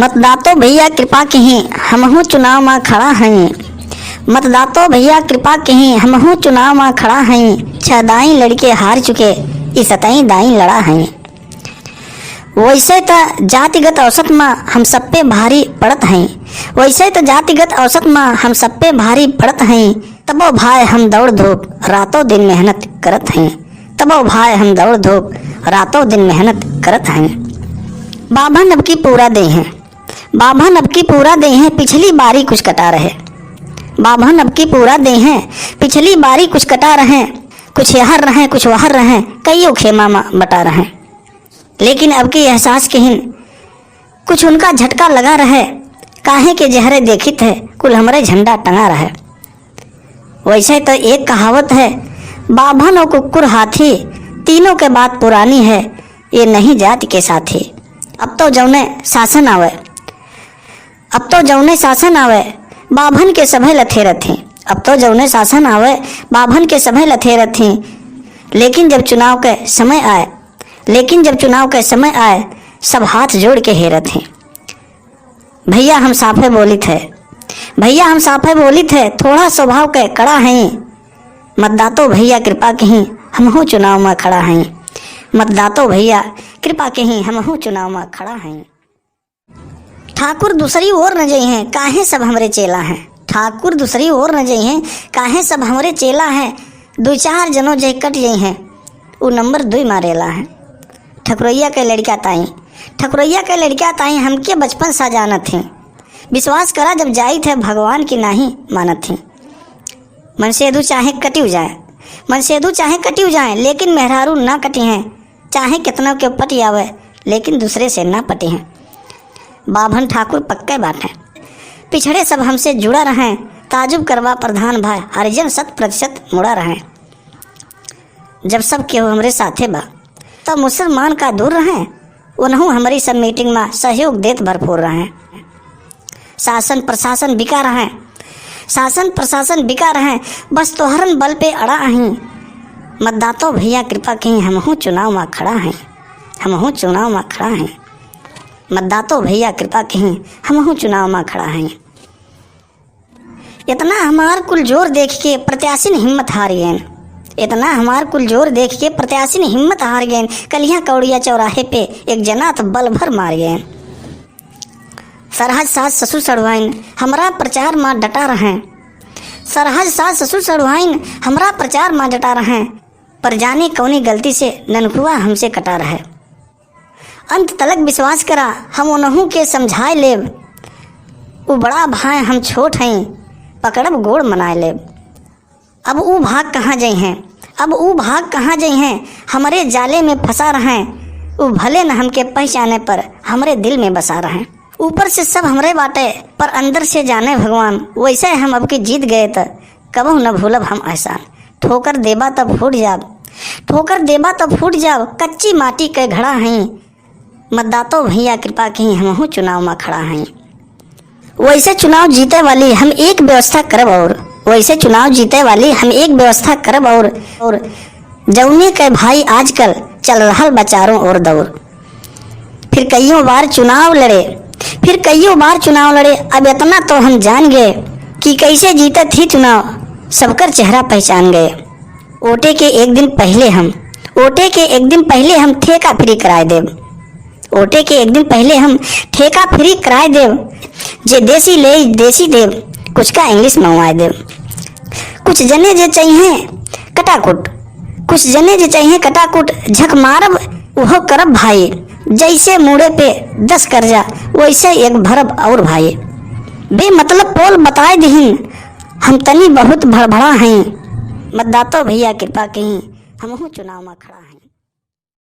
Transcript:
मतदातो भैया कृपा कहीं हमहू चुनाव में खड़ा हैं। मतदातो भैया कृपा कहीं हमहू चुनाव में खड़ा हैं। 6 दाई लड़के हार चुके इस 27 दाई लड़ा हैं। वैसे तो जातिगत औसत में हम सब पे भारी पड़त हैं। वैसे तो जातिगत औसत में हम सब पे भारी पड़त हैं। तबो भाई हम दौड़ धूप रातों दिन मेहनत करत हैं। तबो भाई हम दौड़ धूप रातों दिन मेहनत करत हैं। बाबा नबकी पूरा दे हैं। बाबा नबकी पूरा दे हैं पिछली बारी कुछ कटा रहे। बाबा नबकी पूरा दे हैं पिछली बारी कुछ कटा रहे। कुछ यहाँ रहे कुछ वहाँ रहे कईयों खेमा में बटा रहे। लेकिन अब के एहसास कहीं कुछ उनका झटका लगा रहे। काहे के जहरे देखित है कुल हमारे झंडा टंगा रहे। वैसे तो एक कहावत है बाभन और कुकुर हाथी तीनों के बात पुरानी है ये नहीं जाति के साथी। अब तो जौने शासन आवे अब तो जौने शासन आवे बाभन के सभे लथेरत थी। अब तो जौने शासन आवे बाभन के सभे लथेरत थी। लेकिन जब चुनाव के समय आए सब हाथ जोड़ के हेरत हैं। भैया हम साफे बोली थे थोड़ा स्वभाव के कड़ा हैं। मतदातो भैया कृपा कहीं हमहू चुनाव में खड़ा हैं। मतदातो भैया कृपा कहीं हमहू चुनाव में खड़ा हैं। ठाकुर दूसरी ओर न जई हैं काहे सब हमरे चेला हैं। ठाकुर दूसरी ओर न जई हैं काहे सब हमरे चेला हैं। 2-4 जनों जे कट जई हैं वो नंबर 2 मारेला है। ठकुरैया के लड़किया ताई हमके बचपन सा जानत थी। विश्वास करा जब जाई थे भगवान की नाही मानत थी। मन से दू चाहे कटिव जाए लेकिन मेहरारू ना कटी हैं। चाहे कितना के पटी आवे लेकिन दूसरे से ना पटी हैं। बाभन ठाकुर पक्के बात है पिछड़े सब हमसे जुड़ा रहे। ताजुब करवा प्रधान भाई हरिजन 100% मुड़ा रहे। जब सब केहू हमरे साथे बा तब मुसलमान का दूर रहे। उन्हों हमारी सब मीटिंग में सहयोग देत भरपूर रहे। शासन प्रशासन बिका रहे बस तोहरन बल पे अड़ा अहीं। मतदातो भैया कृपा कहीं हमहू चुनाव में खड़ा हैं। मतदातो भैया कृपा कहीं हमहू चुनाव में खड़ा हैं। इतना हमार कुल जोर देख के प्रत्याशी ने हिम्मत हार गए। कलिया कौड़िया चौराहे पे एक जना तो बल भर मार गए। सरहज सास ससुर सड़वाइन हमरा प्रचार में डटा रहे। पर जाने कौनी गलती से ननकुआ हमसे कटा रहे। अंत तलक विश्वास करा हम उन्हों के समझाए लेब। वो बड़ा भाई हम छोट हैं पकड़ब गोड़ मनाए लेब। अब वो भाग कहाँ जई हैं हमारे जाले में फंसा रहे। वो भले न हमके पहचाने पर हमारे दिल में बसा रहे। ऊपर से सब हमरे बाटे पर अंदर से जाने भगवान। वैसे हम अब के जीत गए तो कबहू न भूलब हम एहसान। ठोकर देबा तब फूट जाब कच्ची माटी के घड़ा हैं। मतदातो भैया कृपा कहीं हमहू चुनाव में खड़ा हैं। वैसे चुनाव जीते वाली हम एक व्यवस्था करब और जौने के भाई आजकल चल रहा बचारों और दौर। फिर कईयों बार चुनाव लड़े अब इतना तो हम जान गए कि कैसे जीते थी चुनाव सबकर चेहरा पहचान गए। ओटे के एक दिन पहले हम ठेका फ्री कराए देव। जे देसी ले देसी देव कुछ का इंग्लिश मंगवाए देव। कुछ जने जे चाहिए कटाकुट झक मारब वह करब भाई। जैसे मुड़े पे 10 कर्जा वैसे एक भरब और भाई। बेमतलब पोल बताए दहीन हम तनी बहुत भड़बड़ा हैं। मतदातो भैया कृपा कहीं हमहू चुनाव में खड़ा हैं।